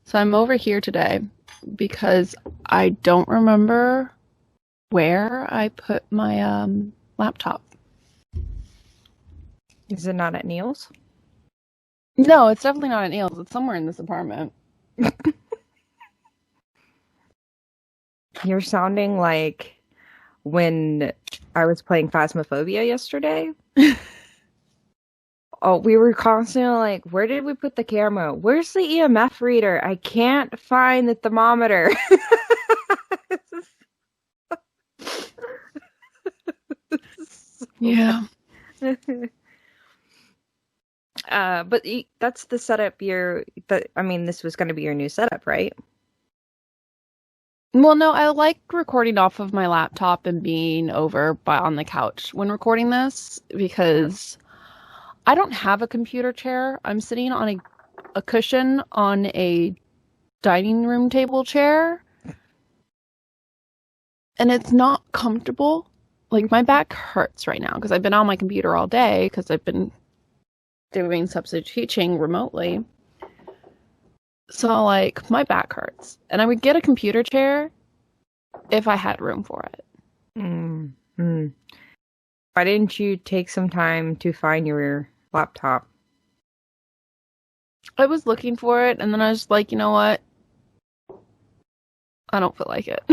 So I'm over here today because I don't remember where I put my laptop. Is it not at Neil's? No, it's definitely not at Neil's. It's somewhere in this apartment. You're sounding like when I was playing Phasmophobia yesterday. Oh, we were constantly like, where did we put the camera? Where's the EMF reader? I can't find the thermometer. Yeah. But that's the setup this was going to be your new setup, right? Well, no, I like recording off of my laptop and being over on the couch when recording this because I don't have a computer chair. I'm sitting on a cushion on a dining room table chair, and it's not comfortable. Like, my back hurts right now because I've been on my computer all day because I've been doing substitute teaching remotely. So, like, my back hurts. And I would get a computer chair if I had room for it. Mm-hmm. Why didn't you take some time to find your laptop? I was looking for it, and then I was like, you know what? I don't feel like it.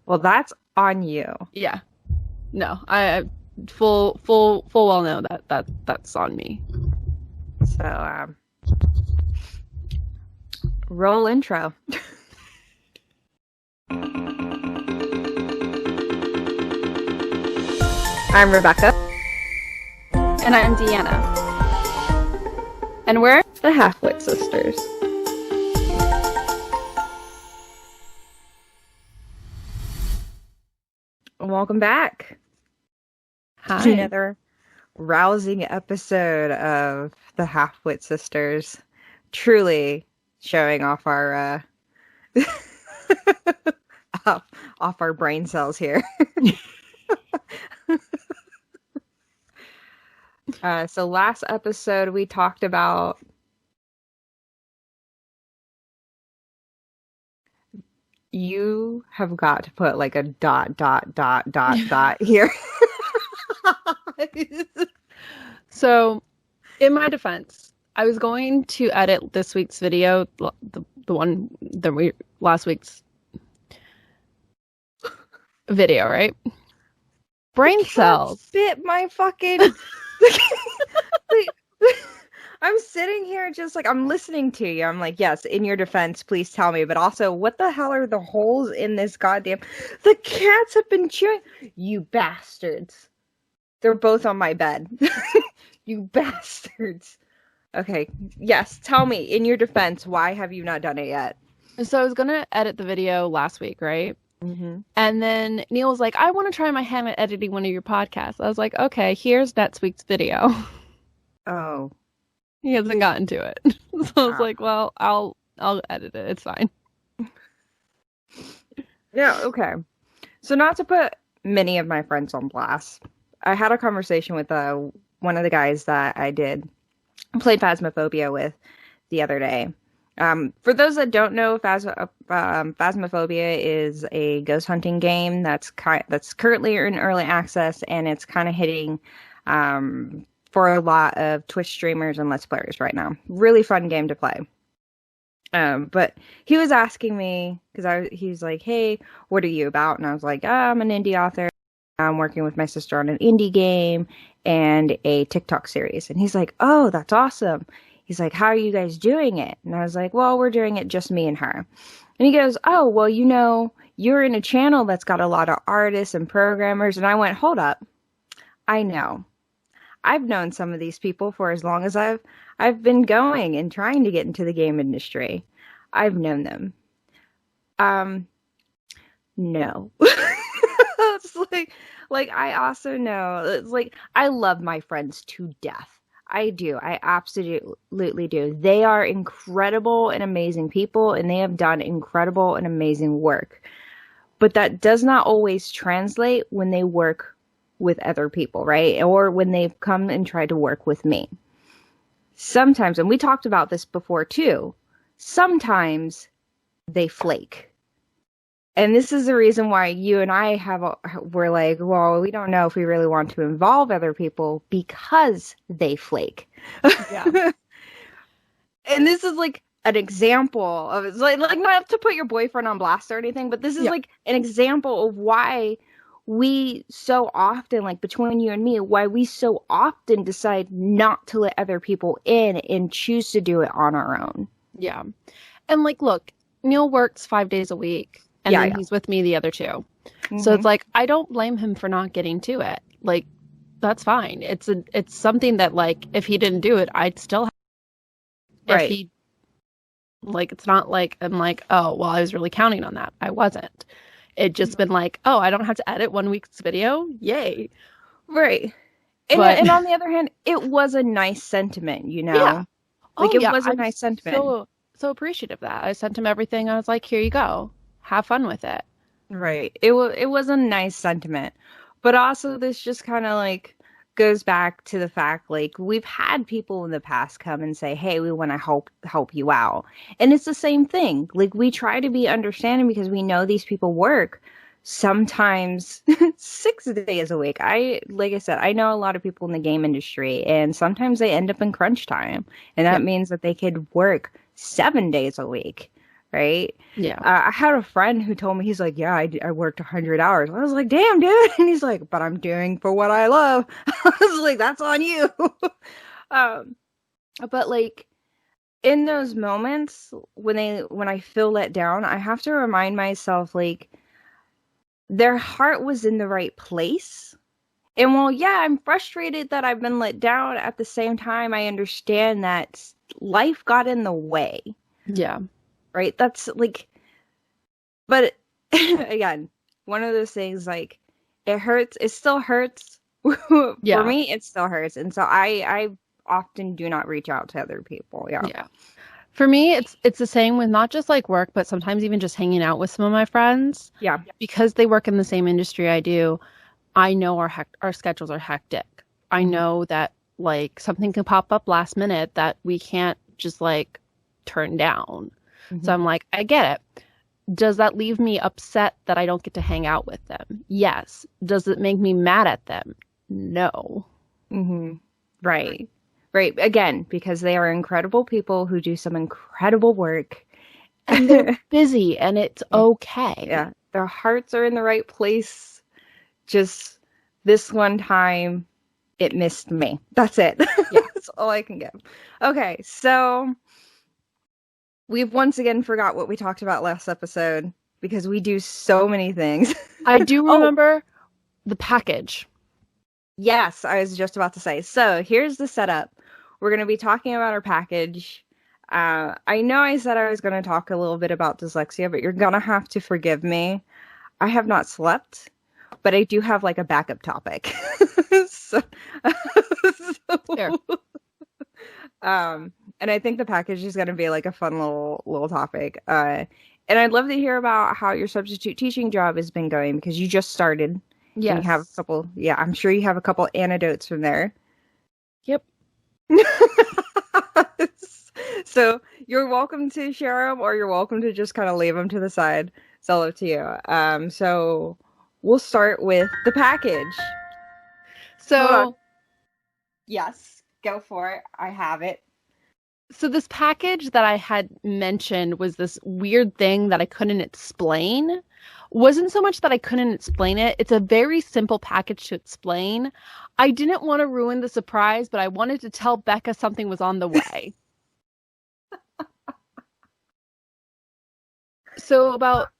Well, that's on you. Yeah. No, I full well know that's on me. So, roll intro. I'm Rebecca. And I'm Deanna. And we're the Halfwit Sisters. Welcome back. Hi. Another rousing episode of the Halfwit Sisters. Truly showing off our off our brain cells here. So last episode we talked about you have got to put like a dot here. So, in my defense, I was going to edit this week's video, last week's video, right? Brain cells. Spit my fucking. I'm sitting here just like, I'm listening to you. I'm like, yes, in your defense, please tell me. But also, what the hell are the holes in this goddamn... The cats have been chewing... You bastards. They're both on my bed. You bastards. Okay, yes, tell me, in your defense, why have you not done it yet? So I was going to edit the video last week, right? Mm-hmm. And then Neil was like, I want to try my hand at editing one of your podcasts. I was like, okay, here's next week's video. Oh. He hasn't gotten to it. So I was like, well, I'll edit it. It's fine. Yeah, okay. So not to put many of my friends on blast, I had a conversation with one of the guys that I played Phasmophobia with the other day. For those that don't know, Phasmophobia is a ghost hunting game that's currently in early access, and it's kind of hitting for a lot of Twitch streamers and Let's Players right now. Really fun game to play. But he was asking me, because he's like, hey, what are you about? And I was like, I'm an indie author. I'm working with my sister on an indie game and a TikTok series. And he's like, oh, that's awesome. He's like, how are you guys doing it? And I was like, well, we're doing it just me and her. And he goes, oh, well, you're in a channel that's got a lot of artists and programmers. And I went, hold up. I know. I've known some of these people for as long as I've been going and trying to get into the game industry. I've known them. No. It's like I also know, it's like, I love my friends to death. I do. I absolutely do. They are incredible and amazing people, and they have done incredible and amazing work. But that does not always translate when they work with other people, right? Or when they've come and tried to work with me. sometimes, and we talked about this before too, sometimes they flake. And this is the reason why you and I we're like, well, we don't know if we really want to involve other people because they flake. Yeah. And this is like an example of it's like not to put your boyfriend on blast or anything, but this is like an example of why we so often, like between you and me, why we so often decide not to let other people in and choose to do it on our own. Yeah. And like, look, Neil works 5 days a week and then he's with me the other 2. Mm-hmm. So it's like, I don't blame him for not getting to it. Like, that's fine. It's something that, like, if he didn't do it, I'd still have. If he, like, it's not like I'm like, oh, well, I was really counting on that. I wasn't. It just been like, oh, I don't have to edit 1 week's video. Yay. Right. And on the other hand, it was a nice sentiment, you know? Yeah. Like, it was a nice sentiment. So appreciative of that. I sent him everything. I was like, here you go. Have fun with it. Right. It was a nice sentiment. But also, this just kind of, like, goes back to the fact, like, we've had people in the past come and say, hey, we want to help you out. And it's the same thing. Like, we try to be understanding because we know these people work sometimes 6 days a week. Like I said, I know a lot of people in the game industry, and sometimes they end up in crunch time. And that means that they could work 7 days a week. Right? Yeah. I had a friend who told me, he's like, yeah, I worked 100 hours. I was like, damn, dude. And he's like, but I'm doing for what I love. I was like, that's on you. But like in those moments when I feel let down, I have to remind myself, like, their heart was in the right place. And while, yeah, I'm frustrated that I've been let down, at the same time, I understand that life got in the way. Yeah. Right? That's like, but again, one of those things, like, it hurts. It still hurts. For me, it still hurts. And so I often do not reach out to other people. Yeah. For me, it's the same with not just like work, but sometimes even just hanging out with some of my friends. Yeah. Because they work in the same industry I do, I know our schedules are hectic. I know that, like, something can pop up last minute that we can't just, like, turn down. So I'm like, I get it. Does that leave me upset that I don't get to hang out with them? Yes. Does it make me mad at them? No. Right. Again, because they are incredible people who do some incredible work. And they're busy, and it's okay. Yeah. Their hearts are in the right place. Just this one time, it missed me. That's it. Yeah. That's all I can give. Okay, so we've once again forgot what we talked about last episode because we do so many things. I do remember the package. Yes, I was just about to say. So here's the setup. We're going to be talking about our package. I know I said I was going to talk a little bit about dyslexia, but you're going to have to forgive me. I have not slept, but I do have, like, a backup topic. Fair. And I think the package is going to be like a fun little topic. And I'd love to hear about how your substitute teaching job has been going because you just started. Yes. You have a couple. Yeah, I'm sure you have a couple anecdotes from there. Yep. So you're welcome to share them, or you're welcome to just kind of leave them to the side. It's all up to you. So we'll start with the package. So, yes, go for it. I have it. So this package that I had mentioned was this weird thing that I couldn't explain. Wasn't so much that I couldn't explain it. It's a very simple package to explain. I didn't want to ruin the surprise, but I wanted to tell Becca something was on the way. So about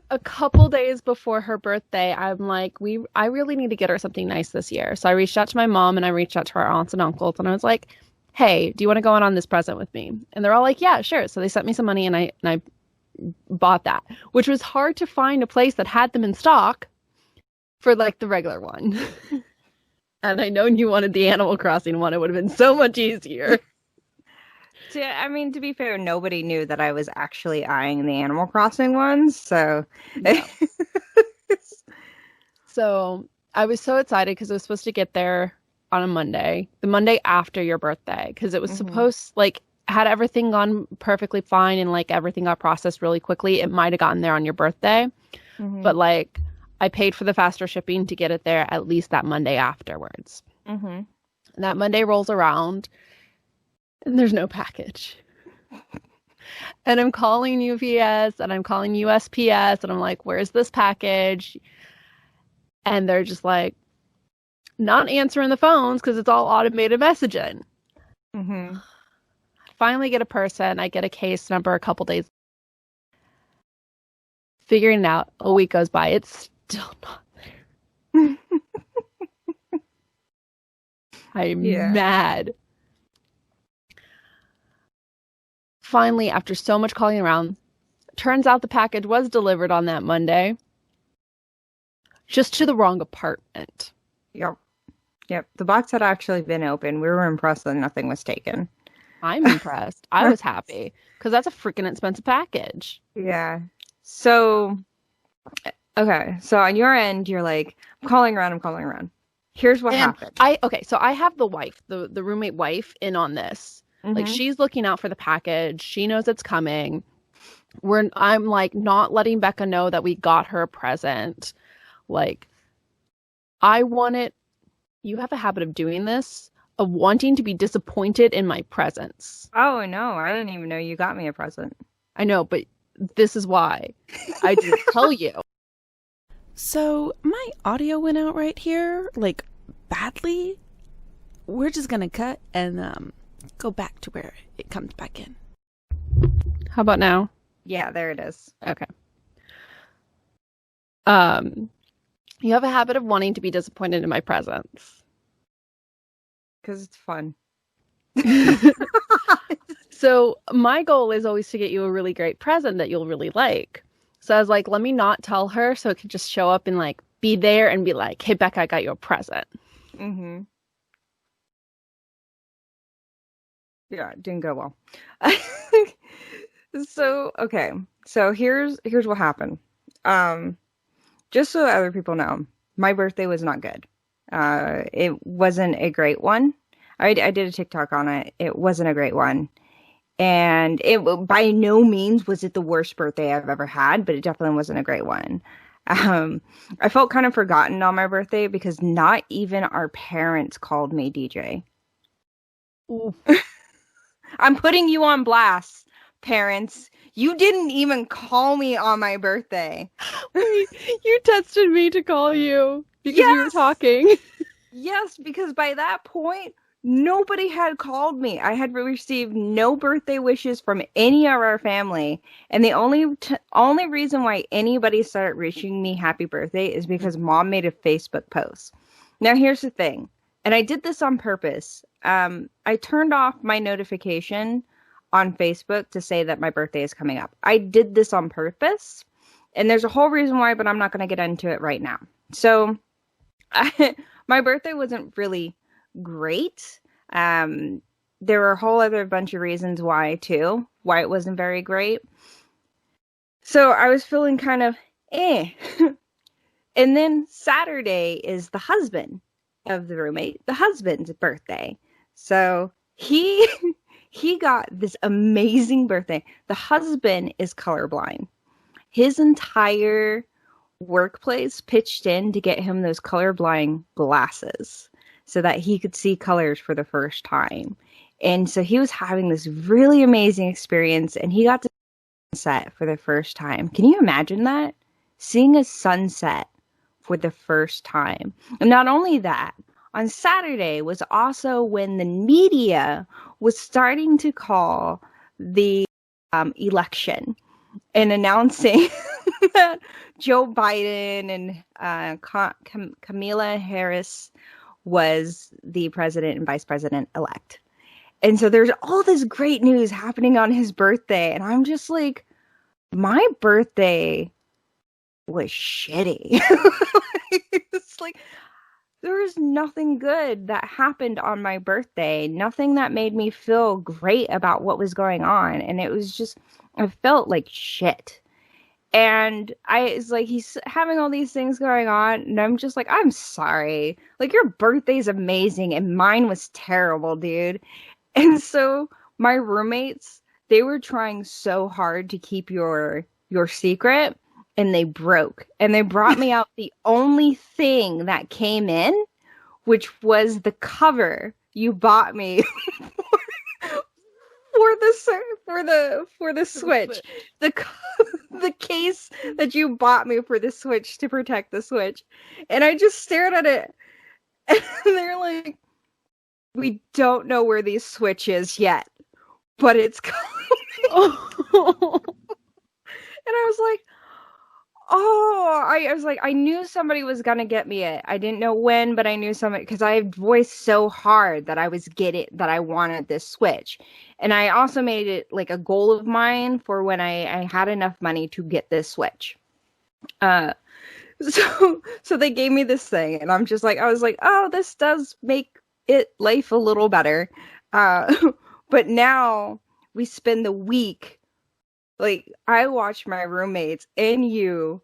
a couple days before her birthday, I'm like, I really need to get her something nice this year. So I reached out to my mom and I reached out to our aunts and uncles, and I was like, hey, do you want to go on this present with me? And they're all like, yeah, sure. So they sent me some money and I bought that, which was hard to find a place that had them in stock for, like, the regular one. And I know you wanted the Animal Crossing one. It would have been so much easier. I mean, to be fair, nobody knew that I was actually eyeing the Animal Crossing ones, so... Yeah. So I was so excited because it was supposed to get there on a Monday, the Monday after your birthday, because it was supposed, like, had everything gone perfectly fine and, like, everything got processed really quickly, it might have gotten there on your birthday. But, like, I paid for the faster shipping to get it there at least that Monday afterwards. And that Monday rolls around, and there's no package. And I'm calling UPS, and I'm calling USPS, and I'm like, where's this package? And they're just like, not answering the phones because it's all automated messaging. Finally get a person. I get a case number a couple days. Figuring it out. A week goes by. It's still not there. I'm mad. Finally, after so much calling around, turns out the package was delivered on that Monday. Just to the wrong apartment. Yep. The box had actually been open. We were impressed that nothing was taken. I'm impressed. I was happy because that's a freaking expensive package. Yeah. So, okay. So on your end, you're like, I'm calling around. Here's what happened. So I have the wife, the roommate wife in on this. Like, she's looking out for the package. She knows it's coming. I'm like not letting Becca know that we got her a present. Like, I want it. You have a habit of doing this, of wanting to be disappointed in my presents. Oh, no. I didn't even know you got me a present. I know, but this is why. I didn't tell you. So, my audio went out right here, like, badly. We're just gonna cut and go back to where it comes back in. How about now? Yeah, there it is. Okay. You have a habit of wanting to be disappointed in my presents. Because it's fun. So my goal is always to get you a really great present that you'll really like. So I was like, let me not tell her so it could just show up and like be there and be like, hey, Becca, I got you a present. Yeah, it didn't go well. So, okay. So here's what happened. Just so other people know, my birthday was not good. It wasn't a great one. I did a TikTok on it. It wasn't a great one. And it by no means was it the worst birthday I've ever had, but it definitely wasn't a great one. I felt kind of forgotten on my birthday because not even our parents called me DJ. I'm putting you on blast, parents. You didn't even call me on my birthday. Wait, you texted me to call you because we were talking. Yes, because by that point, nobody had called me. I had received no birthday wishes from any of our family. And the only reason why anybody started wishing me happy birthday is because Mom made a Facebook post. Now, here's the thing. And I did this on purpose. I turned off my notification on Facebook to say that my birthday is coming up. I did this on purpose. And there's a whole reason why, but I'm not going to get into it right now. So my birthday wasn't really great. There were a whole other bunch of reasons why it wasn't very great. So I was feeling kind of And then Saturday is the husband of the roommate, the husband's birthday. So he got this amazing birthday. The husband is colorblind. His entire workplace pitched in to get him those colorblind glasses so that he could see colors for the first time. And so he was having this really amazing experience, and he got to see sunset for the first time. Can you imagine that? Seeing a sunset for the first time. And not only that, on Saturday was also when the media was starting to call the election and announcing that Joe Biden and Kamala Harris was the president and vice president elect. And so there's all this great news happening on his birthday. And I'm just like, my birthday was shitty. It's like, there was nothing good that happened on my birthday. Nothing that made me feel great about what was going on. And it was just, I felt like shit. And it's like, he's having all these things going on, and I'm just like, I'm sorry. Like, your birthday's amazing, and mine was terrible, dude. And so my roommates, they were trying so hard to keep your secret, and they broke. And they brought me out the only thing that came in, which was the cover you bought me for the Switch. The case that you bought me for the Switch to protect the Switch. And I just stared at it. And they're like, we don't know where the Switch is yet, but it's coming. And I was like, I was like, I knew somebody was gonna get me it. I didn't know when, but I knew somebody, because I voiced so hard that I wanted this Switch. And I also made it like a goal of mine for when I had enough money to get this Switch. So they gave me this thing, and I was like, oh, this does make life a little better. But now we spend the week, like, I watch my roommates and you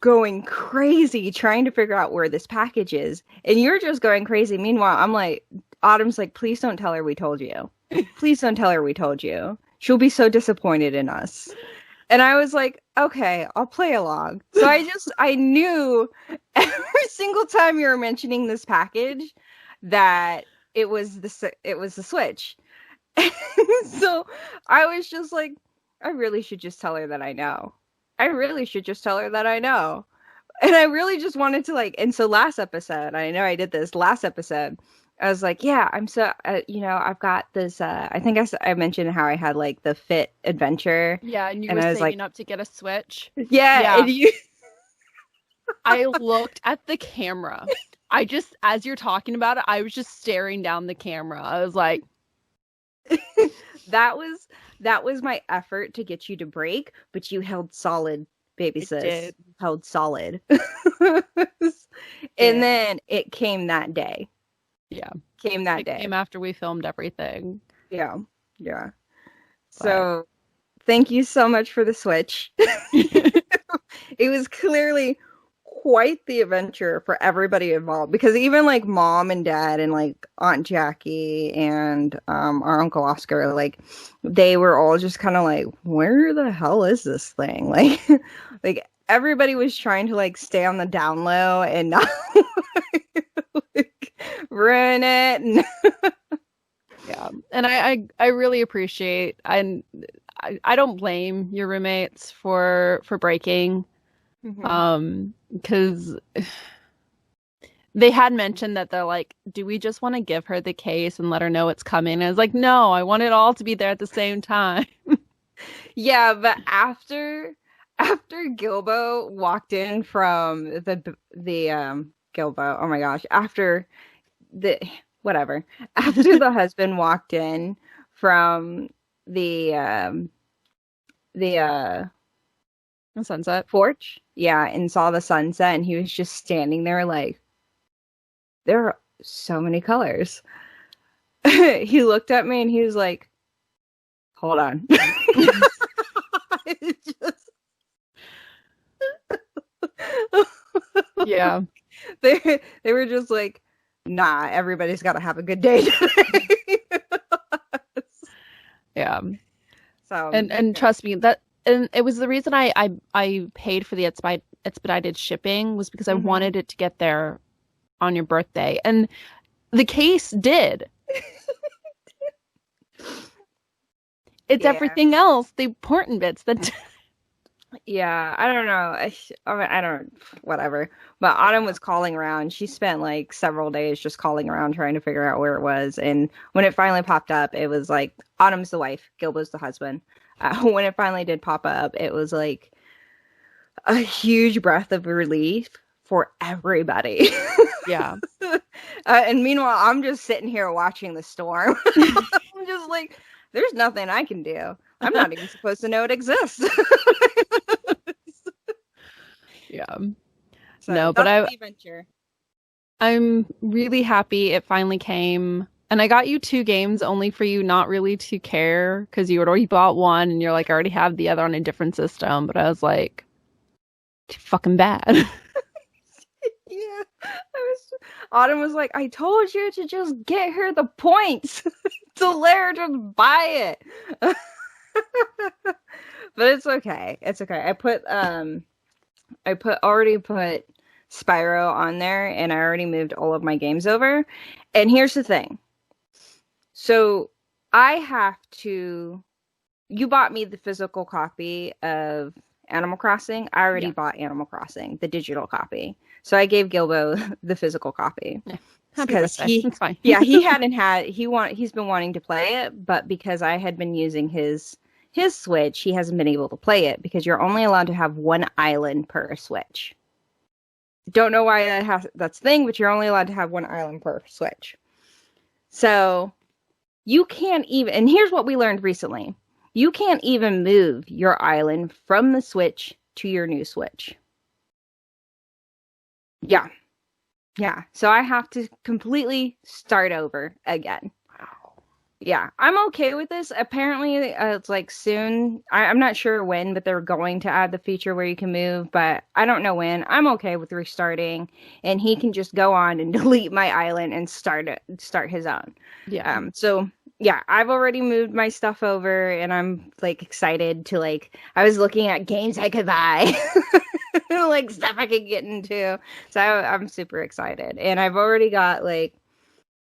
going crazy trying to figure out where this package is. And you're just going crazy. Meanwhile, I'm like, Autumn's like, please don't tell her we told you. Please don't tell her we told you. She'll be so disappointed in us. And I was like, okay, I'll play along. So I knew every single time you were mentioning this package that it was the Switch. So I was just like, I really should just tell her that I know. I really should just tell her that I know. And I really just wanted to, like, and so last episode, I know I did this last episode, I was like, yeah, I'm so, I've got this, I think I mentioned how I had, like, the Fit adventure. Yeah, and you were saving up to get a Switch. Yeah. And I looked at the camera. As you're talking about it, I was just staring down the camera. I was like, that was my effort to get you to break, but you held solid, baby sis. Did. Held solid. And then it came that day. Yeah. It came after we filmed everything. Yeah. Yeah. So thank you so much for the Switch. It was clearly quite the adventure for everybody involved, because even like mom and dad and like Aunt Jackie and our Uncle Oscar, like, they were all just kind of like, where the hell is this thing? Like everybody was trying to like stay on the down low and not like, ruin it. Yeah, and I really appreciate, and I don't blame your roommates for breaking. Because they had mentioned that they're like, do we just want to give her the case and let her know it's coming? And I was like, no, I want it all to be there at the same time. Yeah, but after Gilbo walked in from the Gilbo, oh my gosh, after the husband walked in from the sunset porch, yeah, and saw the sunset, and he was just standing there like, there are so many colors. He looked at me and he was like, hold on. Yeah. They were just like, nah, everybody's got to have a good day today. Yeah. So and trust me, that, and it was the reason I paid for the expedited shipping, was because I wanted it to get there on your birthday, and the case did. It's everything else, the important bits that. Yeah, I don't know. I don't, whatever. But Autumn was calling around. She spent like several days just calling around trying to figure out where it was. And when it finally popped up, it was like, Autumn's the wife, Gilbo's the husband. When it finally did pop up, it was like a huge breath of relief for everybody. Yeah. And meanwhile, I'm just sitting here watching the storm. I'm just like, there's nothing I can do. I'm not even supposed to know it exists. Yeah. So no, but that's the adventure. I'm really happy it finally came And I got you 2 games only for you not really to care because you had already bought one and you're like, I already have the other on a different system. But I was like, too fucking bad. Yeah. Autumn was like, I told you to just get her the points to let her just buy it. But it's okay. It's okay. Already put Spyro on there, and I already moved all of my games over. And here's the thing. So I have to. You bought me the physical copy of Animal Crossing. I already bought Animal Crossing, the digital copy. So I gave Gilbo the physical copy. Yeah. Because it's fine. He's been wanting to play it, but because I had been using his Switch, he hasn't been able to play it because you're only allowed to have one island per Switch. Don't know why that's the thing, but you're only allowed to have one island per Switch. So you can't even, and here's what we learned recently. You can't even move your island from the Switch to your new Switch. Yeah. Yeah. So I have to completely start over again. Wow. Yeah. I'm okay with this. Apparently, it's like soon. I'm not sure when, but they're going to add the feature where you can move, but I don't know when. I'm okay with restarting, and he can just go on and delete my island and start his own. Yeah. So yeah, I've already moved my stuff over, and I'm like excited to I was looking at games I could buy. Like stuff I could get into. So I'm super excited. And I've already got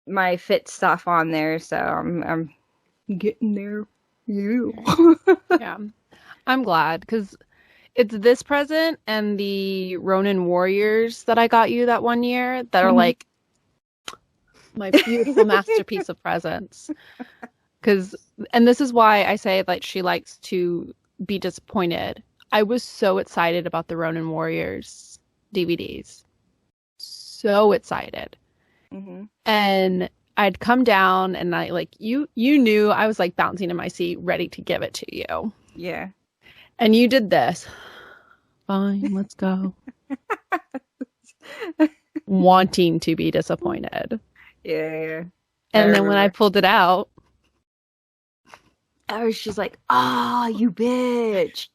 my fit stuff on there, so I'm getting there. Yeah. I'm glad because it's this present and the Ronin Warriors that I got you that one year that are like my beautiful masterpiece of presents. And this is why I say that she likes to be disappointed. I was so excited about the Ronin Warriors DVDs. So excited. Mm-hmm. And I'd come down and you knew I was bouncing in my seat ready to give it to you. Yeah. And you did this. Fine, let's go. Wanting to be disappointed. Yeah. And then when I pulled it out, I was just like, you bitch.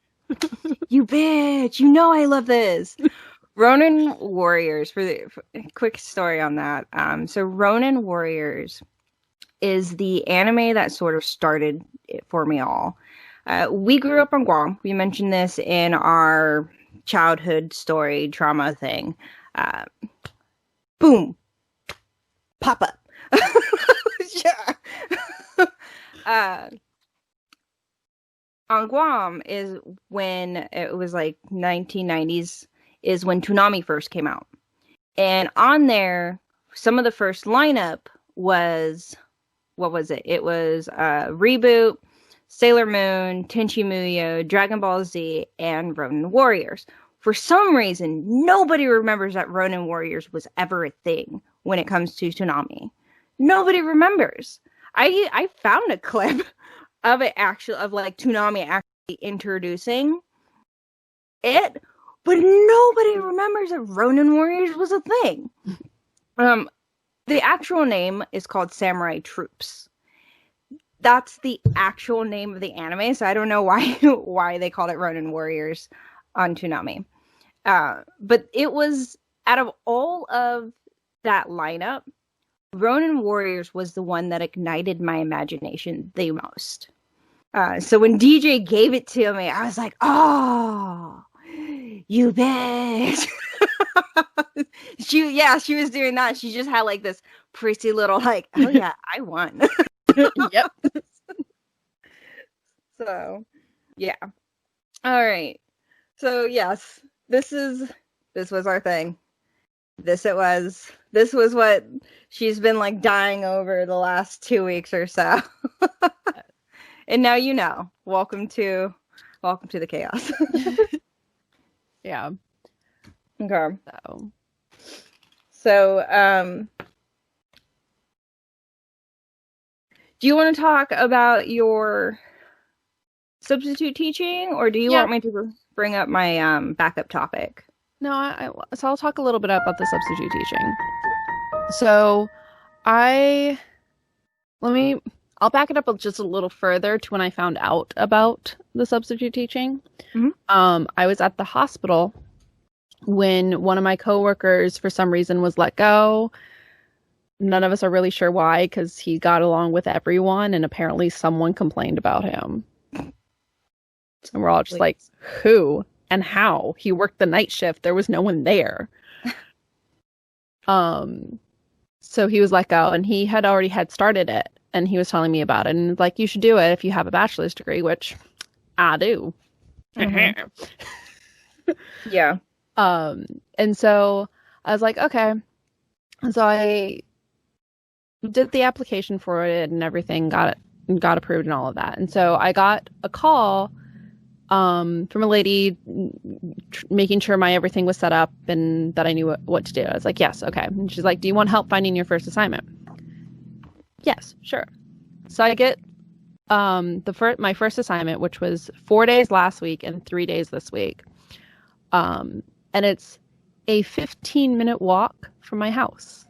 You bitch. You know I love this. Ronin Warriors, for quick story on that. So Ronin Warriors is the anime that sort of started it for me all. We grew up on Guam. We mentioned this in our childhood story trauma thing. Boom. Pop up. Yeah. On Guam is when it was 1990s is when Toonami first came out. And on there, some of the first lineup was, what was it? It was Reboot, Sailor Moon, Tenchi Muyo, Dragon Ball Z, and Ronin Warriors. For some reason, nobody remembers that Ronin Warriors was ever a thing when it comes to Toonami. Nobody remembers. I found a clip of it Toonami actually introducing it, but nobody remembers that Ronin Warriors was a thing. The actual name is called Samurai Troops. That's the actual name of the anime, so I don't know why they called it Ronin Warriors on Toonami. But it was, out of all of that lineup, Ronin Warriors was the one that ignited my imagination the most. So when DJ gave it to me, I was like, oh, you bitch. She was doing that. She just had this prissy little oh yeah, I won. Yep. So, yeah. All right. So, yes, this was our thing. This was what she's been dying over the last 2 weeks or so. And now you know. Welcome to the chaos. Yeah. Okay. So, do you want to talk about your substitute teaching, or do you want me to bring up my backup topic? No, so I'll talk a little bit about the substitute teaching. So, I I'll back it up just a little further to when I found out about the substitute teaching. Mhm. I was at the hospital when one of my coworkers, for some reason, was let go. None of us are really sure why, because he got along with everyone, and apparently someone complained about him. And we're all just like, who and how? He worked the night shift. There was no one there. So he was let go, and he had already started it, and he was telling me about it, and like, you should do it if you have a bachelor's degree, which I do. Mhm. Yeah. And so I was like, okay. So I did the application for it and everything, got approved and all of that. And so I got a call from a lady making sure my everything was set up and that I knew what to do. I was like, yes, okay. And she's like, do you want help finding your first assignment? Yes, sure. So I get my first assignment, which was 4 days last week and 3 days this week. And it's a 15-minute walk from my house.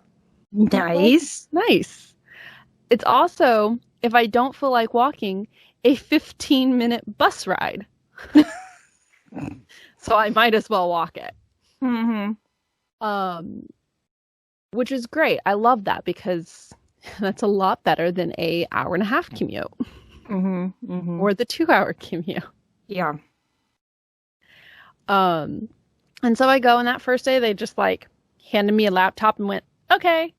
Nice. Nice. It's also, if I don't feel like walking, a 15-minute bus ride. So I might as well walk it. Mm-hmm. Which is great. I love that because that's a lot better than a hour-and-a-half commute. Mm-hmm. Mm-hmm. Or the 2-hour commute. Yeah. And so I go, and that first day they just like handed me a laptop and went, okay.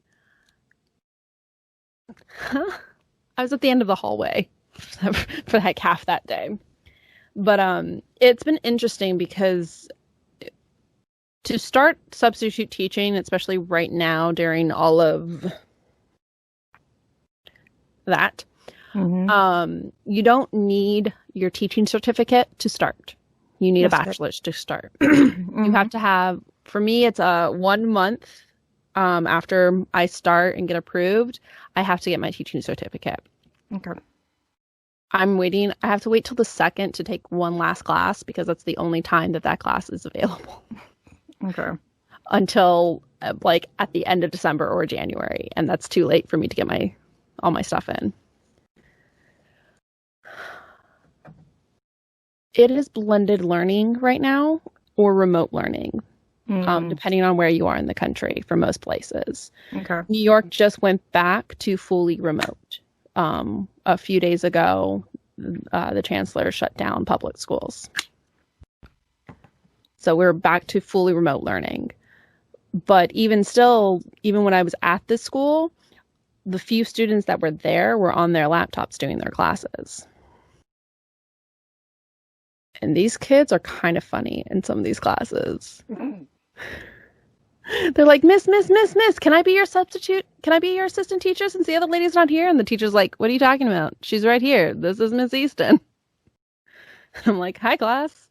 I was at the end of the hallway for like half that day. But it's been interesting because to start substitute teaching, especially right now during all of that, you don't need your teaching certificate to start. You need a bachelor's to start. You have to have, for me, it's a 1 month after I start and get approved, I have to get my teaching certificate. Okay. I'm waiting. I have to wait till the 2nd to take one last class because that's the only time that class is available. Okay. Until like at the end of December or January, and that's too late for me to get all my stuff in. It is blended learning right now or remote learning, depending on where you are in the country for most places. Okay. New York just went back to fully remote. A few days ago, the chancellor shut down public schools. So we're back to fully remote learning. But even still, even when I was at this school, the few students that were there were on their laptops doing their classes. And these kids are kind of funny in some of these classes. They're like, Miss, can I be your substitute? Can I be your assistant teacher since the other lady's not here? And the teacher's like, what are you talking about? She's right here. This is Miss Easton. I'm like, hi, class.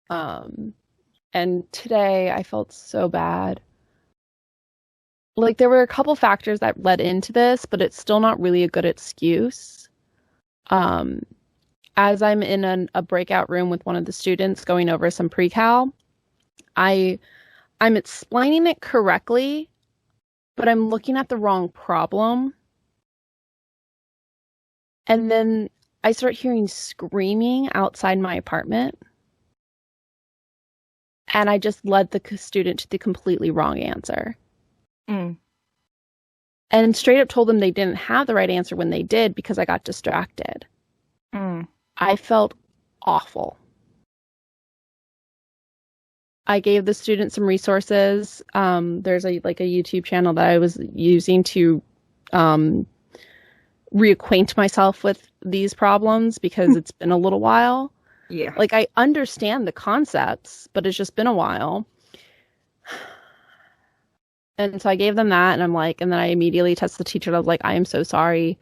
And today I felt so bad. Like, there were a couple factors that led into this, but it's still not really a good excuse. As I'm in a breakout room with one of the students going over some pre-cal, I'm explaining it correctly, but I'm looking at the wrong problem. And then I start hearing screaming outside my apartment. And I just led the student to the completely wrong answer. And straight up told them they didn't have the right answer when they did because I got distracted. I felt awful. I gave the student some resources. There's a YouTube channel that I was using to reacquaint myself with these problems because it's been a little while. Yeah. Like, I understand the concepts, but it's just been a while. And so I gave them that, and I'm like, and then I immediately texted the teacher. I was like, I am so sorry.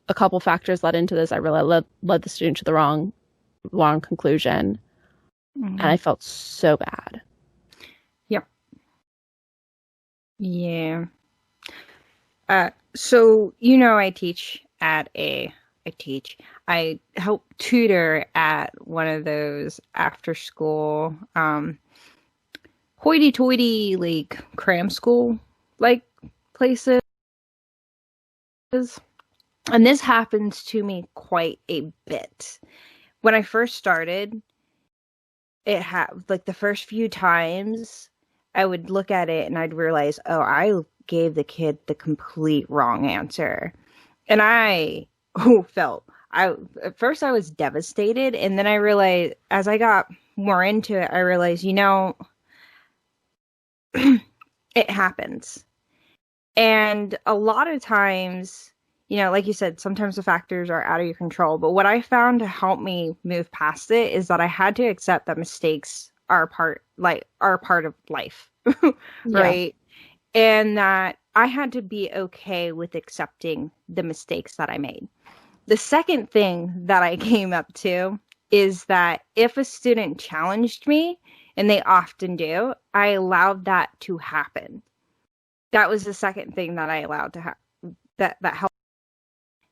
A couple factors led into this. I really led the student to the wrong conclusion. And I felt so bad. Yep. Yeah. So, I help tutor at one of those after school, hoity-toity, like, cram school, like, places. And this happens to me quite a bit. When I first started, it had like the first few times I would look at it and I'd realize, oh, I gave the kid the complete wrong answer. And I at first I was devastated, and then I realized as I got more into it, I realized, it happens. And a lot of times, like you said, sometimes the factors are out of your control. But what I found to help me move past it is that I had to accept that mistakes are part of life, right? Yeah. And that I had to be okay with accepting the mistakes that I made. The second thing that I came up to is that if a student challenged me, and they often do, I allowed that to happen. That was the second thing that I allowed to happen. That helped,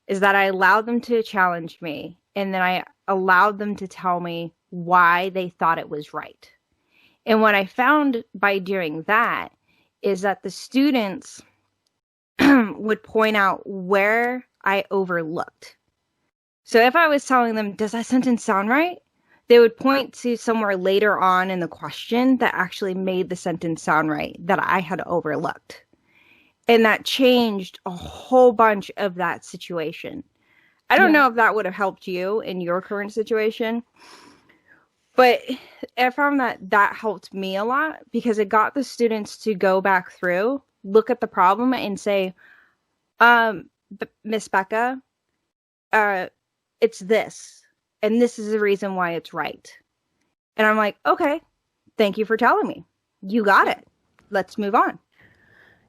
is that I allowed them to challenge me, and then I allowed them to tell me why they thought it was right. And what I found by doing that is that the students would point out where I overlooked. So if I was telling them, does that sentence sound right? They would point to somewhere later on in the question that actually made the sentence sound right that I had overlooked. And that changed a whole bunch of that situation. I don't know if that would have helped you in your current situation, but I found that helped me a lot because it got the students to go back through, look at the problem and say, Miss Becca, it's this, and this is the reason why it's right. And I'm like, okay, thank you for telling me. You got it. Let's move on.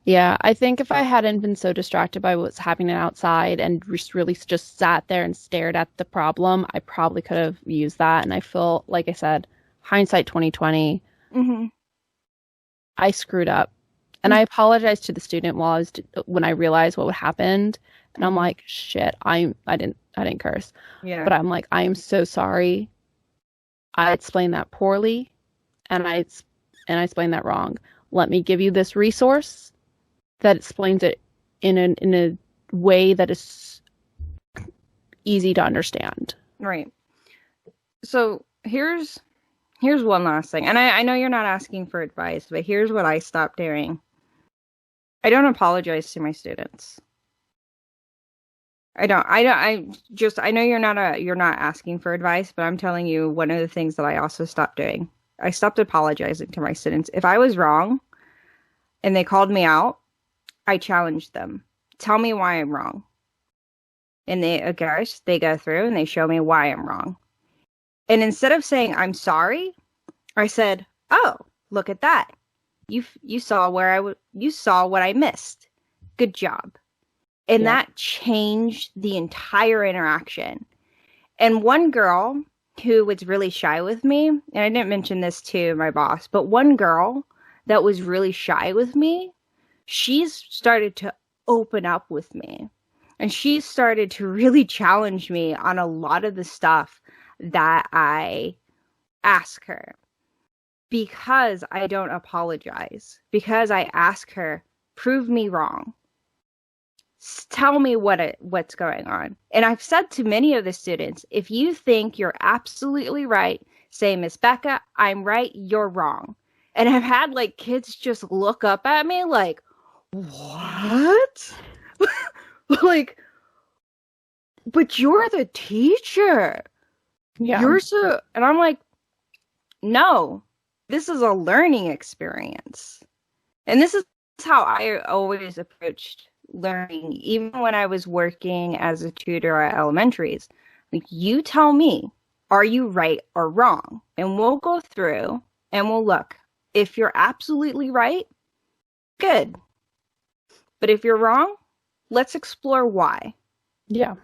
Yeah, I think if I hadn't been so distracted by what's happening outside and really just sat there and stared at the problem, I probably could have used that. And I feel, like I said, hindsight 2020, I screwed up. And I apologized to the student when I realized what happened. And I'm like, shit, I didn't curse. Yeah. But I'm like, I am so sorry. I explained that poorly, and I explained that wrong. Let me give you this resource that explains it in a way that is easy to understand. Right. So here's one last thing. And I know you're not asking for advice, but here's what I stopped doing. I don't apologize to my students. I know you're not asking for advice, but I'm telling you one of the things that I also stopped doing. I stopped apologizing to my students. If I was wrong and they called me out, I challenged them. Tell me why I'm wrong. And they go through and they show me why I'm wrong. And instead of saying I'm sorry, I said, "Oh, look at that. You saw what I missed. Good job." And that changed the entire interaction. And one girl who was really shy with me, and I didn't mention this to my boss, but one girl that was really shy with me, she's started to open up with me. And she started to really challenge me on a lot of the stuff that I ask her. Because I don't apologize. Because I ask her, prove me wrong. Tell me what's going on. And I've said to many of the students, if you think you're absolutely right, say, Miss Becca, I'm right, you're wrong. And I've had kids just look up at me like, what? But you're the teacher. Yeah. And I'm like, no, this is a learning experience. And this is how I always approached learning, even when I was working as a tutor at elementaries. You tell me, are you right or wrong? And we'll go through and we'll look. If you're absolutely right, good. But if you're wrong, let's explore why. Yeah.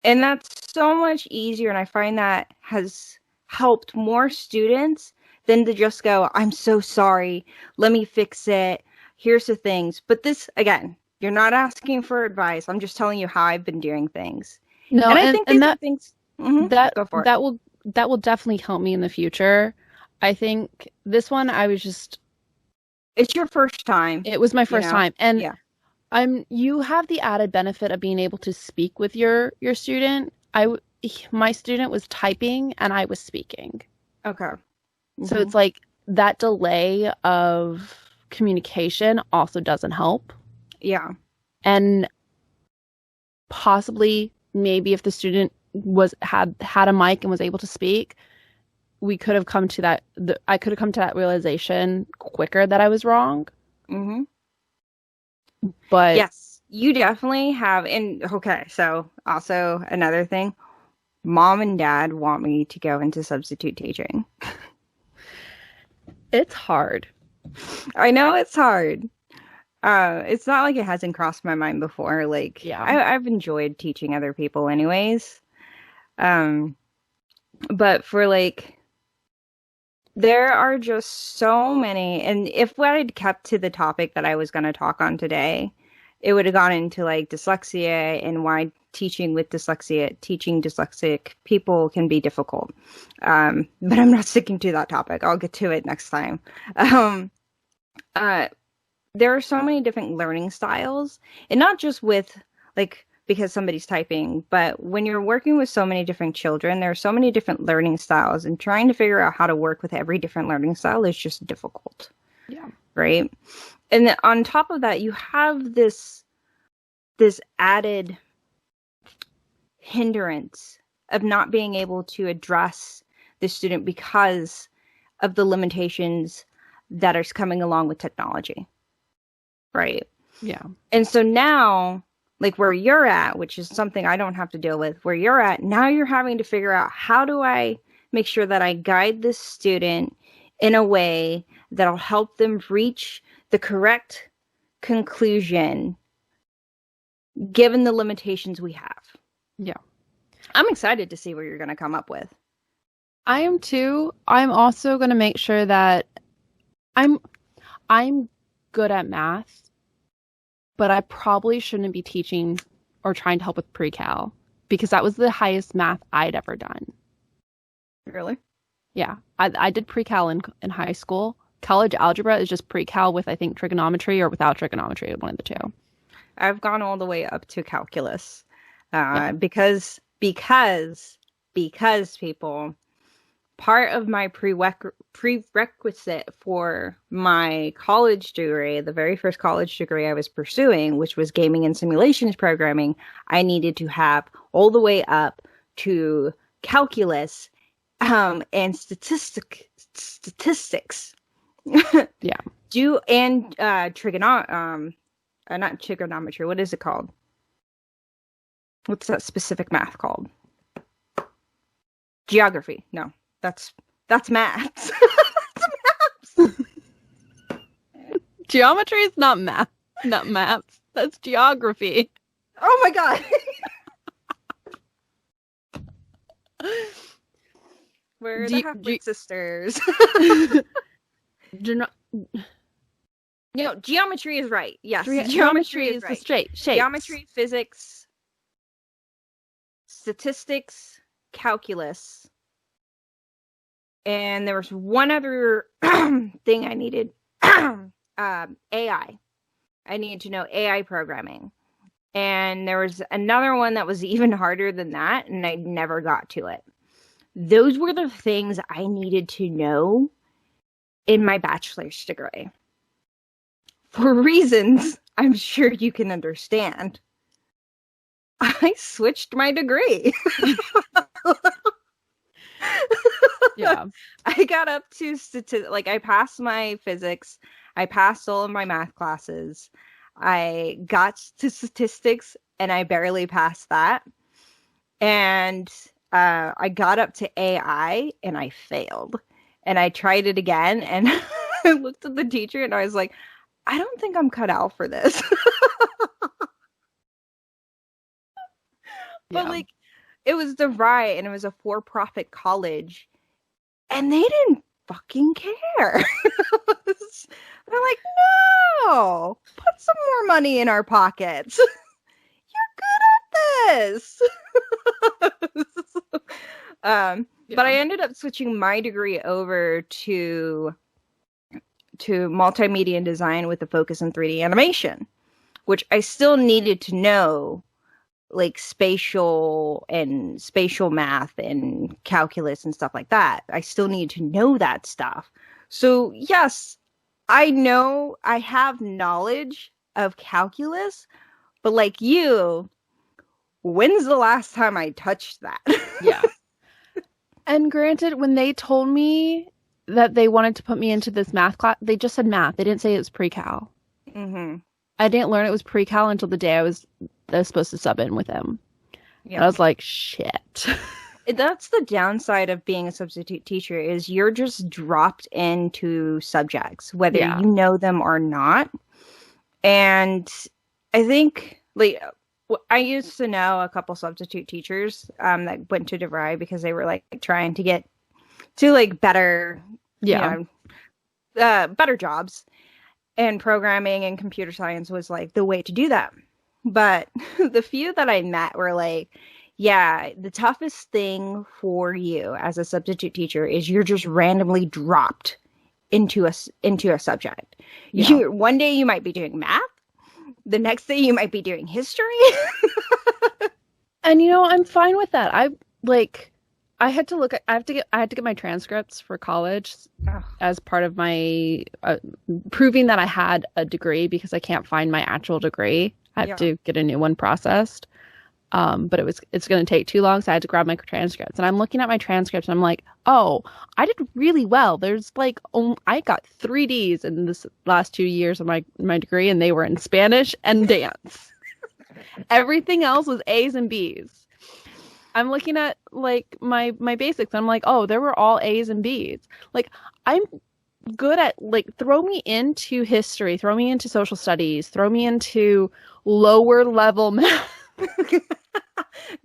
And that's so much easier, and I find that has helped more students than to just go, I'm so sorry, let me fix it, here's the things. But this, again, you're not asking for advice. I'm just telling you how I've been doing things. No, and I think these are things that will definitely help me in the future. I think this one, it's your first time. It was my first time, and You have the added benefit of being able to speak with your student. My student was typing and I was speaking. Okay. So it's like that delay of communication also doesn't help. Yeah. And possibly maybe if the student had a mic and was able to speak, we could have come to that I could have come to that realization quicker that I was wrong. Mm-hmm. But yes, you definitely have. And okay, so also another thing, mom and dad want me to go into substitute teaching. It's hard. I know it's hard. It's not like it hasn't crossed my mind before. Like, Yeah. I've enjoyed teaching other people anyways. But for like, there are just so many. And if I had kept to the topic that I was going to talk on today, it would have gone into like dyslexia and why teaching dyslexic people can be difficult. But I'm not sticking to that topic. I'll get to it next time. There are so many different learning styles, and not just with like because somebody's typing, but when you're working with so many different children, there are so many different learning styles, and trying to figure out how to work with every different learning style is just difficult. Yeah. Right. And then on top of that, you have this added hindrance of not being able to address the student because of the limitations that are coming along with technology. Right. Yeah. And so now, like where you're at, which is something I don't have to deal with, where you're at, now you're having to figure out how do I make sure that I guide this student in a way that'll help them reach the correct conclusion given the limitations we have. Yeah. I'm excited to see what you're going to come up with. I am too. I'm also going to make sure that I'm good at math, but I probably shouldn't be teaching or trying to help with pre-cal because that was the highest math I'd ever done. Really? Yeah. I did pre-cal in high school. College algebra is just pre-cal with, I think, trigonometry or without trigonometry, one of the two. I've gone all the way up to calculus Yeah. because people, part of my prerequisite for my college degree, the very first college degree I was pursuing, which was gaming and simulations programming, I needed to have all the way up to calculus and statistics. Yeah. Not trigonometry. What is it called? What's that specific math called? Geography. No, that's maths. That's maths. Geometry is not math. Not maths. That's geography. Oh my god. We're the Halfwit Sisters. No, geometry is right. Yes, geometry is right. the straight shape. Geometry, physics, statistics, calculus, and there was one other thing I needed. AI. I needed to know AI programming, and there was another one that was even harder than that, and I never got to it. Those were the things I needed to know in my bachelor's degree. For reasons I'm sure you can understand, I switched my degree. Yeah. I got up to I passed my physics. I passed all of my math classes. I got to statistics and I barely passed that. And I got up to AI and I failed. And I tried it again and I looked at the teacher and I was like, I don't think I'm cut out for this. But like, it was DeVry and it was a for-profit college and they didn't fucking care. They're like, no, put some more money in our pockets. You're good at this. But I ended up switching my degree over to multimedia and design with a focus in 3D animation, which I still needed to know, like spatial math and calculus and stuff like that. I still need to know that stuff. So yes, I know I have knowledge of calculus, but like you, when's the last time I touched that? Yeah. And granted, when they told me that they wanted to put me into this math class, they just said math. They didn't say it was pre-cal. Mm-hmm. I didn't learn it was pre-cal until the day I was supposed to sub in with him. Yeah. And I was like, shit. That's the downside of being a substitute teacher, is you're just dropped into subjects, whether you know them or not. And I think, like, I used to know a couple substitute teachers that went to DeVry because they were like trying to get to like better, better jobs, and programming and computer science was like the way to do that. But the few that I met were like, yeah, the toughest thing for you as a substitute teacher is you're just randomly dropped into a subject. Yeah. One day you might be doing math. The next day you might be doing history. And I'm fine with that. I had to get my transcripts for college as part of my proving that I had a degree, because I can't find my actual degree. I have to get a new one processed. But it's going to take too long, so I had to grab my transcripts. And I'm looking at my transcripts, and I'm like, oh, I did really well. There's like, I got 3 Ds in this last 2 years of my degree, and they were in Spanish and dance. Everything else was A's and B's. I'm looking at like my basics, and I'm like, oh, they were all A's and B's. Like, I'm good at, like, throw me into history, throw me into social studies, throw me into lower level math.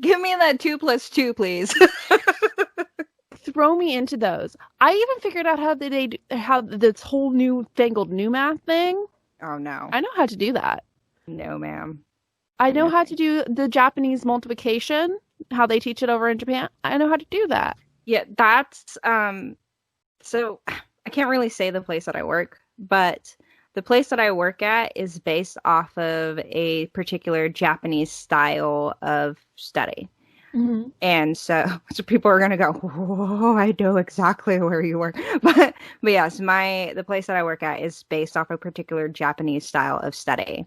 Give me that 2 + 2, please. Throw me into those. I even figured out how this whole newfangled new math thing. Oh no. I know how to do that. No, ma'am. I know how to do the Japanese multiplication, how they teach it over in Japan. I know how to do that. Yeah, that's so I can't really say the place that I work, but the place that I work at is based off of a particular Japanese style of study. Mm-hmm. And so people are going to go, whoa, I know exactly where you work. But yes, the place that I work at is based off a particular Japanese style of study.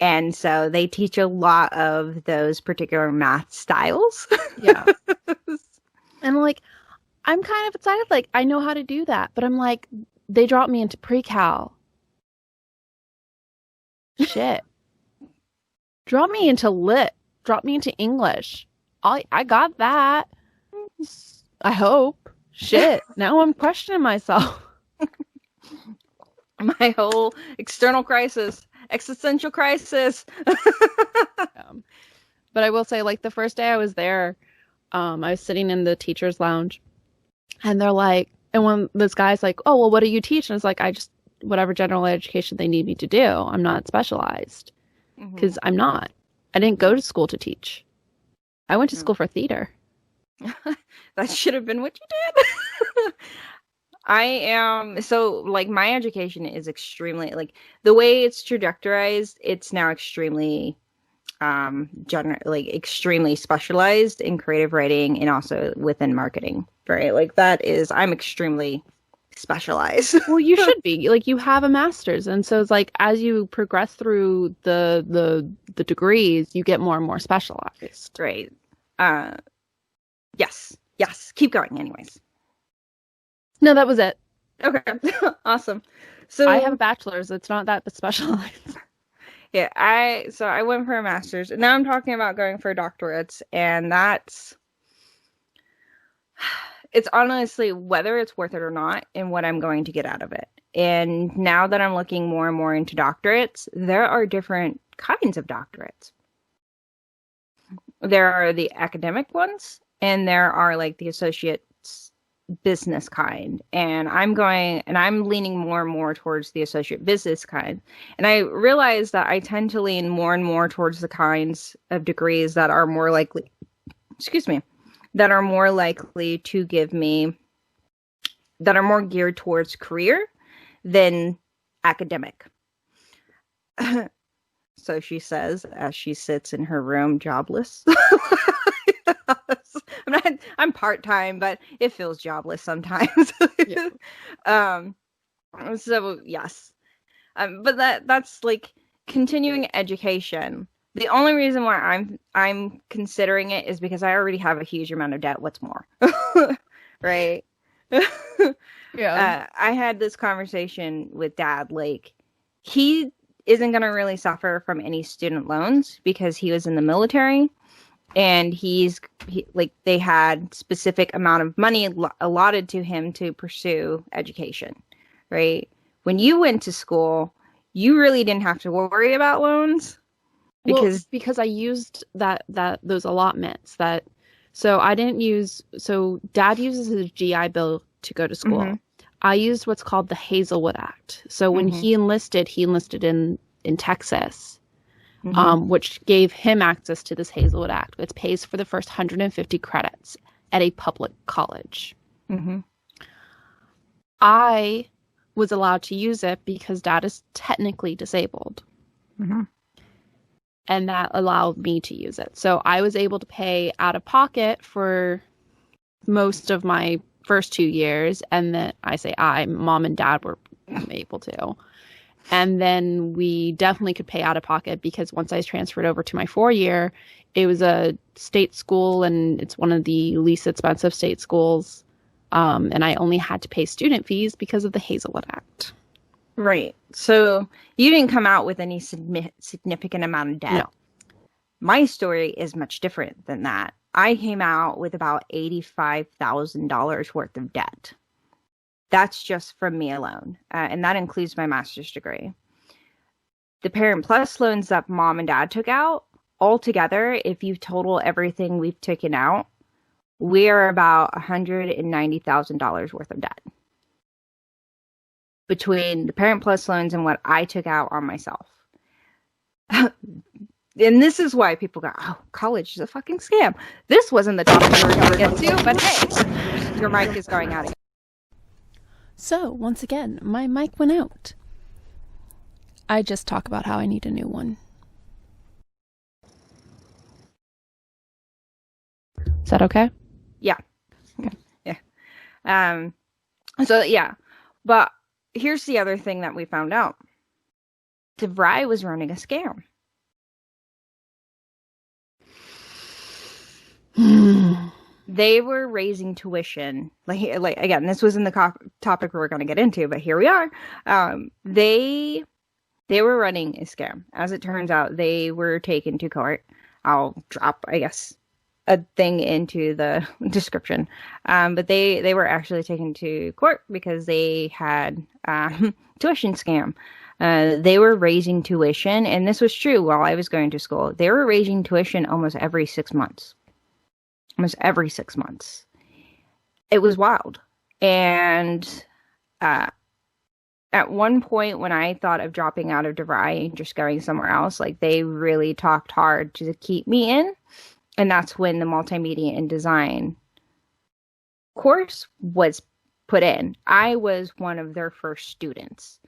And so they teach a lot of those particular math styles. Yeah. And like, I'm kind of excited. Like, I know how to do that. But I'm like, they dropped me into pre-cal. Shit. Drop me into lit. Drop me into English. I got that. I hope. Shit. Now I'm questioning myself. My whole external crisis. Existential crisis. But I will say, like, the first day I was there, I was sitting in the teacher's lounge. And they're like, and when this guy's like, oh, well, what do you teach? And it's like, I just, whatever general education they need me to do. I'm not specialized. Because I'm not. I didn't go to school to teach. I went to school for theater. That should have been what you did. I am, so, like, my education is extremely, like, the way it's trajectorized, it's now extremely, extremely specialized in creative writing and also within marketing, right? Like, I'm extremely specialized. Well, you should be. Like, you have a master's, and so it's like, as you progress through the degrees, you get more and more specialized. Right. Yes. Keep going, anyways. No, that was it. Okay. Awesome. So I have a bachelor's. It's not that specialized. Yeah, I went for a master's, and now I'm talking about going for doctorates, and it's honestly whether it's worth it or not and what I'm going to get out of it. And now that I'm looking more and more into doctorates, there are different kinds of doctorates. There are the academic ones, and there are like the associate's business kind. And I'm leaning more and more towards the associate business kind. And I realize that I tend to lean more and more towards the kinds of degrees that are more likely, that are more likely to give me, that are more geared towards career than academic. so she says as she sits in her room jobless. I'm part-time, but it feels jobless sometimes. Yeah. So yes. But that's like continuing education. The only reason why I'm considering it is because I already have a huge amount of debt. What's more? Right? Yeah. I had this conversation with Dad. Like, he isn't going to really suffer from any student loans because he was in the military, and they had specific amount of money allotted to him to pursue education, right? When you went to school, you really didn't have to worry about loans because I used those allotments so I didn't use, so Dad uses his GI Bill to go to school. Mm-hmm. I used what's called the Hazelwood Act. So when he enlisted in Texas, which gave him access to this Hazelwood Act. It pays for the first 150 credits at a public college. Mm-hmm. I was allowed to use it because Dad is technically disabled. Mm-hmm. And that allowed me to use it. So I was able to pay out of pocket for most of my first 2 years. And then Mom and Dad were able to. And then we definitely could pay out of pocket because once I transferred over to my 4-year, it was a state school and it's one of the least expensive state schools. And I only had to pay student fees because of the Hazelwood Act. Right. So you didn't come out with any significant amount of debt. No. My story is much different than that. I came out with about $85,000 worth of debt. That's just from me alone. And that includes my master's degree. The Parent Plus loans that Mom and Dad took out, altogether, if you total everything we've taken out, we're about $190,000 worth of debt. Between the Parent Plus loans and what I took out on myself. And this is why people go, oh, college is a fucking scam. This wasn't the topic we were going to get to, but hey, your mic is going out again. So, once again, my mic went out. I just talk about how I need a new one. Is that okay? Yeah. Okay. Yeah. So, yeah. But here's the other thing that we found out. DeVry was running a scam. They were raising tuition. Like again, this was in the topic we were going to get into, but here we are. They were running a scam. As it turns out, they were taken to court. I'll drop, I guess, a thing into the description. But they were actually taken to court because they had tuition scam. They were raising tuition, and this was true while I was going to school. They were raising tuition almost every 6 months. Almost every 6 months. It was wild. And at one point when I thought of dropping out of DeVry and just going somewhere else, like they really talked hard to keep me in. And that's when the multimedia and design course was put in. I was one of their first students.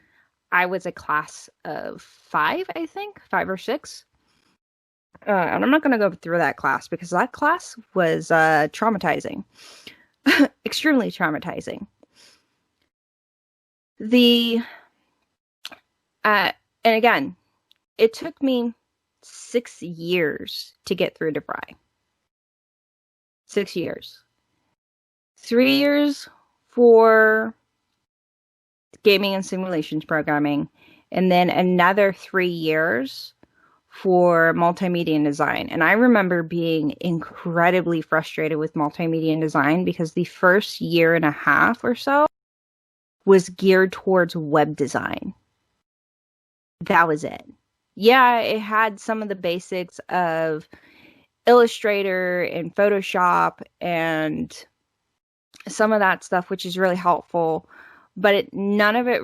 I was a class of 5, I think, 5 or 6. And I'm not going to go through that class because that class was traumatizing. Extremely traumatizing. And again, it took me 6 years to get through DeVry. 6 years. 3 years for gaming and simulations programming, and then another 3 years for multimedia and design. And I remember being incredibly frustrated with multimedia and design because the first year and a half or so was geared towards web design. That was it. Yeah, it had some of the basics of Illustrator and Photoshop and some of that stuff, which is really helpful, but none of it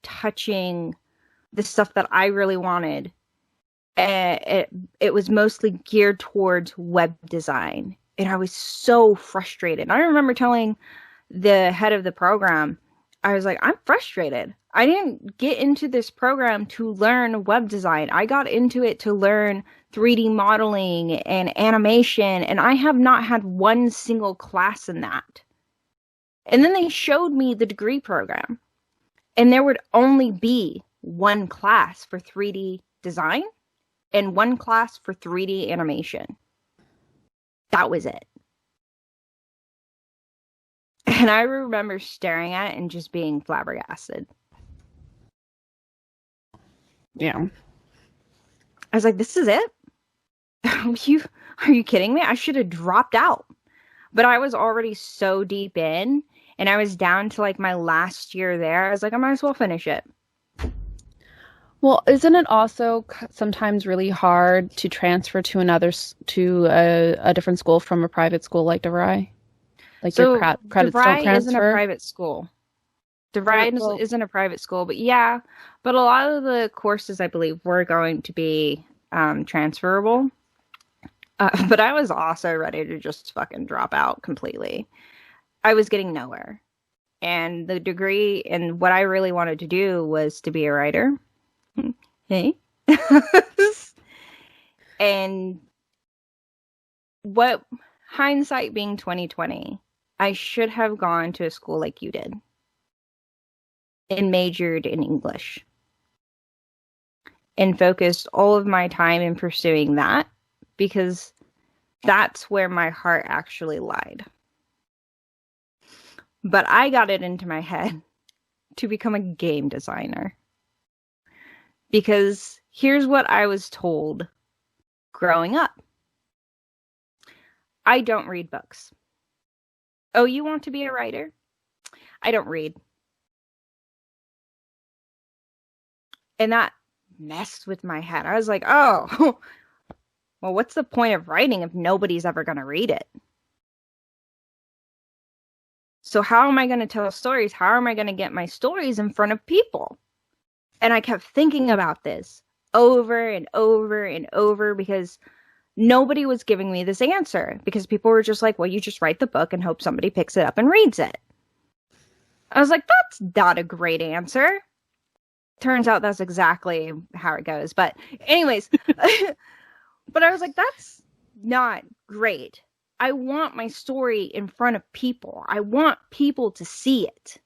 touching the stuff that I really wanted. It was mostly geared towards web design, and I was so frustrated. I remember telling the head of the program, I was like, I'm frustrated. I didn't get into this program to learn web design. I got into it to learn 3D modeling and animation, and I have not had one single class in that. And then they showed me the degree program, and there would only be one class for 3D design and one class for 3D animation. That was it. And I remember staring at it and just being flabbergasted. Yeah. I was like, this is it? Are you kidding me? I should have dropped out. But I was already so deep in, and I was down to like my last year there. I was like, I might as well finish it. Well, isn't it also sometimes really hard to transfer to a different school from a private school like DeVry? Like So your credits don't DeVry transfer? isn't a private school. DeVry isn't a private school, but yeah. But a lot of the courses, I believe, were going to be transferable. But I was also ready to just fucking drop out completely. I was getting nowhere. And the degree and what I really wanted to do was to be a writer. Hey. And what, hindsight being 2020, I should have gone to a school like you did and majored in English and focused all of my time in pursuing that, because that's where my heart actually lied. But I got it into my head to become a game designer. Because here's what I was told growing up. I don't read books. Oh, you want to be a writer? I don't read. And that messed with my head. I was like, oh, well, what's the point of writing if nobody's ever going to read it? So how am I going to tell stories? How am I going to get my stories in front of people? And I kept thinking about this over and over and over, because nobody was giving me this answer, because people were just like, well, you just write the book and hope somebody picks it up and reads it. I was like, that's not a great answer. Turns out that's exactly how it goes. But anyways, but I was like, that's not great. I want my story in front of people. I want people to see it.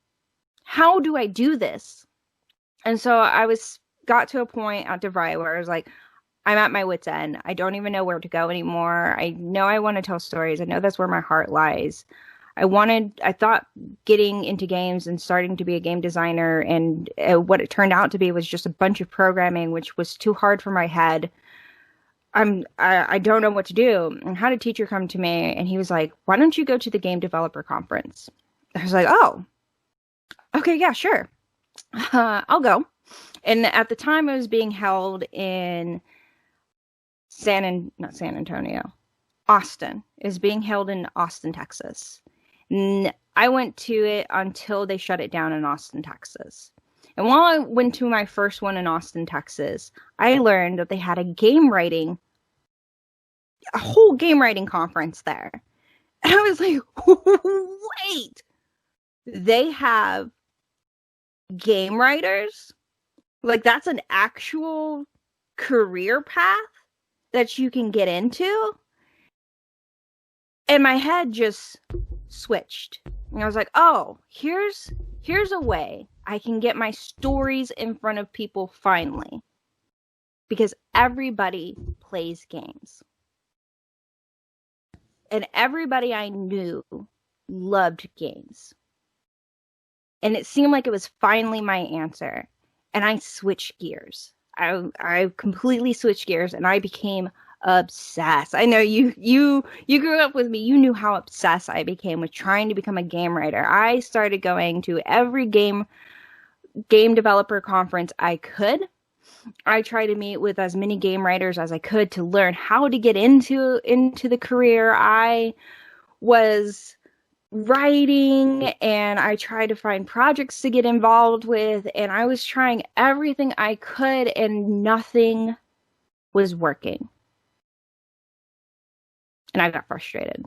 How do I do this? And so I got to a point at DeVry where I was like, I'm at my wit's end. I don't even know where to go anymore. I know I want to tell stories. I know that's where my heart lies. I thought getting into games and starting to be a game designer, and what it turned out to be was just a bunch of programming, which was too hard for my head. I don't know what to do. And had a teacher come to me, and he was like, why don't you go to the game developer conference? I was like, oh, okay, yeah, sure. I'll go. And at the time it was being held in Austin. It was being held in Austin, Texas. And I went to it until they shut it down in Austin, Texas. And while I went to my first one in Austin, Texas, I learned that they had a whole game writing conference there. And I was like, wait, they have game writers? Like, that's an actual career path that you can get into? And my head just switched. And I was like, oh, here's a way I can get my stories in front of people finally. Because everybody plays games. And everybody I knew loved games. And it seemed like it was finally my answer. And I switched gears. I completely switched gears, and I became obsessed. I know you grew up with me. You knew how obsessed I became with trying to become a game writer. I started going to every game developer conference I could. I tried to meet with as many game writers as I could to learn how to get into the career. I was writing, and I tried to find projects to get involved with, and I was trying everything I could, and nothing was working. And I got frustrated.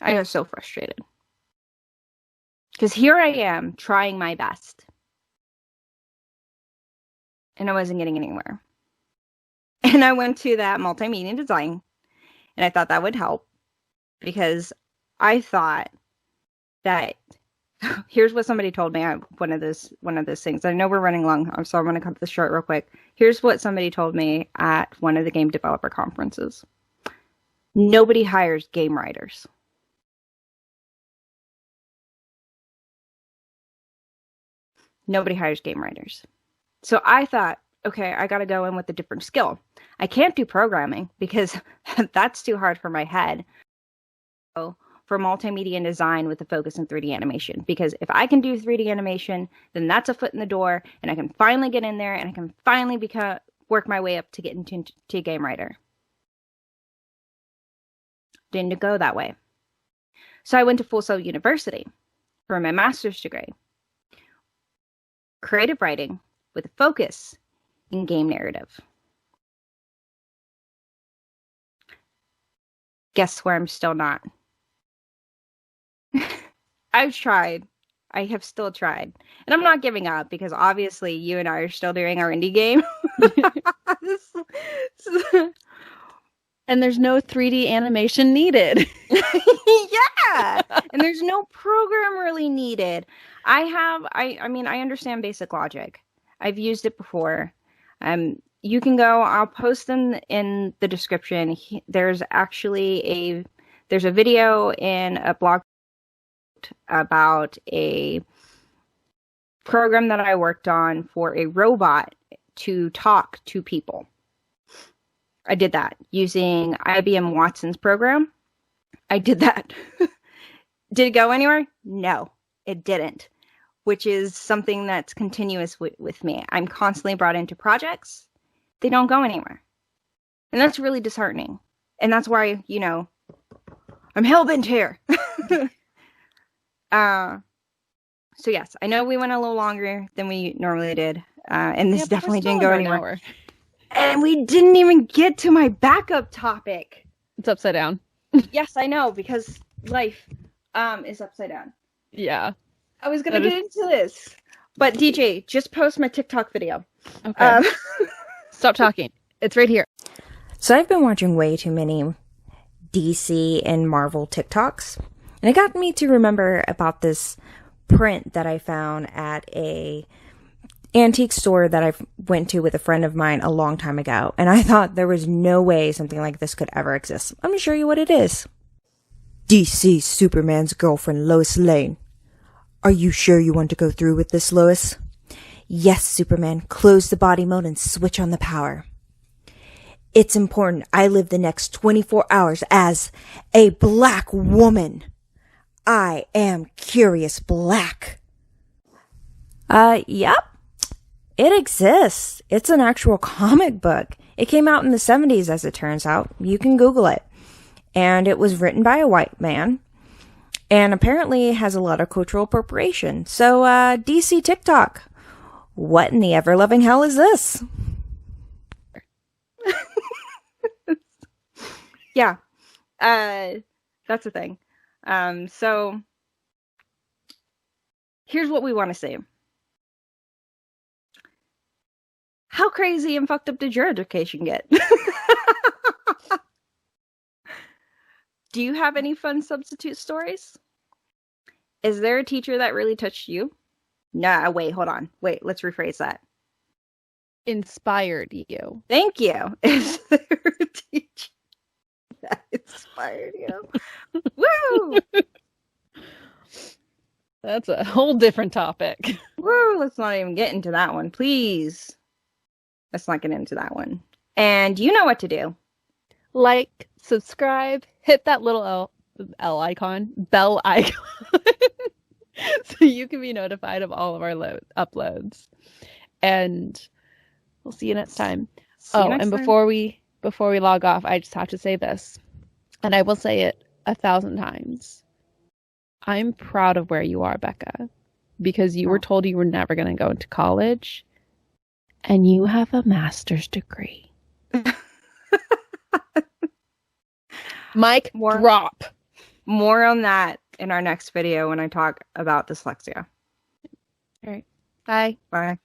I got so frustrated. Because here I am trying my best. And I wasn't getting anywhere. And I went to that multimedia design. And I thought that would help. Because I thought that here's what somebody told me. One of those things. I know we're running long, so I'm going to cut this short real quick. Here's what somebody told me at one of the game developer conferences. Nobody hires game writers. Nobody hires game writers. So I thought, okay, I got to go in with a different skill. I can't do programming because that's too hard for my head. So for multimedia and design with a focus in 3D animation. Because if I can do 3D animation, then that's a foot in the door, and I can finally get in there, and I can finally work my way up to get into game writer. Didn't go that way. So I went to Full Sail University for my master's degree. Creative writing with a focus in game narrative. Guess where I'm still not. I've tried. I have still tried. And I'm not giving up because obviously you and I are still doing our indie game. And there's no 3D animation needed. Yeah. And there's no program really needed. I mean, I understand basic logic. I've used it before. You can go, I'll post them in the description. There's actually there's a video in a blog about a program that I worked on for a robot to talk to people. I did that using IBM Watson's program. I did that. Did it go anywhere? No, it didn't, which is something that's continuous with me. I'm constantly brought into projects. They don't go anywhere. And that's really disheartening. And that's why, I'm hell-bent here. So yes, I know we went a little longer than we normally did. And this definitely didn't go anywhere. And we didn't even get to my backup topic. It's upside down. Yes, I know, because life is upside down. Yeah. I was going to get into this. But DJ, just post my TikTok video. Okay. Stop talking. It's right here. So I've been watching way too many DC and Marvel TikToks. And it got me to remember about this print that I found at a antique store that I went to with a friend of mine a long time ago. And I thought there was no way something like this could ever exist. Let me show you what it is. DC Superman's girlfriend, Lois Lane. Are you sure you want to go through with this, Lois? Yes, Superman. Close the body mode and switch on the power. It's important I live the next 24 hours as a black woman. I am Curious Black. Yep. It exists. It's an actual comic book. It came out in the 70s, as it turns out. You can Google it. And it was written by a white man. And apparently it has a lot of cultural appropriation. So, DC TikTok. What in the ever-loving hell is this? Yeah. That's the thing. So, here's what we want to say. How crazy and fucked up did your education get? Do you have any fun substitute stories? Is there a teacher that really touched you? Nah, wait, hold on. Wait, let's rephrase that. Inspired you. Thank you. Is there a teacher that inspired you? Woo! That's a whole different topic. Woo! Let's not even get into that one, please. Let's not get into that one. And you know what to do. Like, subscribe, hit that little bell icon, so you can be notified of all of our uploads. And we'll see you next time. Before we log off, I just have to say this, and I will say it 1,000 times. I'm proud of where you are, Becca, because you were told you were never going to go into college, and you have a master's degree. Mic drop. More on that in our next video when I talk about dyslexia. All right. Bye. Bye.